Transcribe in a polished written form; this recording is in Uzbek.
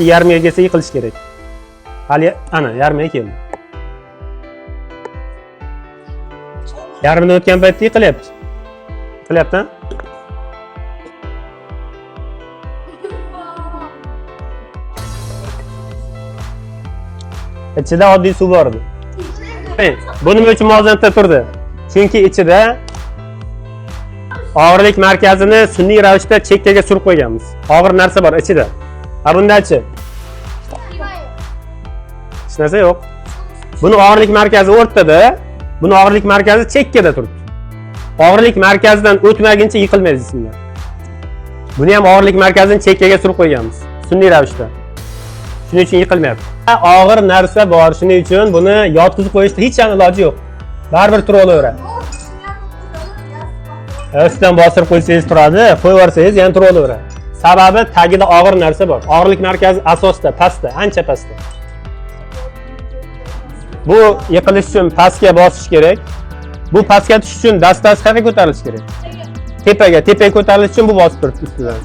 yarmiga kelsa yiqilish kerak. Hali ana yarmiga keldi. Yarmidan o'tgan paytda yiqilyapti. Yiqilyapti. Ichida oddiy suv bor edi. Bu nima uchun muvozanatda turdi? Chunki ichida og'irlik markazini sun'iy ravishda chekkaga surib qo'yganmiz. Og'ir narsa bor ichida. Ha bundachi? Hech narsa yo'q. Buni og'irlik markazi o'rtada, buni og'irlik markazi chekkada turibdi. Og'irlik markazidan o'tmaguncha yiqilmaydi jismlar. Buni ham og'irlik markazini chekkaga surib qo'yganmiz, sun'iy ravishda. Shuning uchun yiqilmayapti. Og'ir narsa bor, shuning uchun buni yotqizib qo'yishda hech qanday iloji yo'q. Baribir turaveradi. Ustidan bostirib qo'ysangiz turadi, qo'yib yuborsangiz yana turaveradi. Sababi tagida og'ir narsa bor. Og'irlik markazi asosda, pastda, ancha pastda. Bu yiqilish uchun pastga bosish kerak. Bu pastga tushish uchun dastasi qayerga ko'tarilishi kerak? Tepaga ko'tarilish uchun bu bosib turibdi ustidan.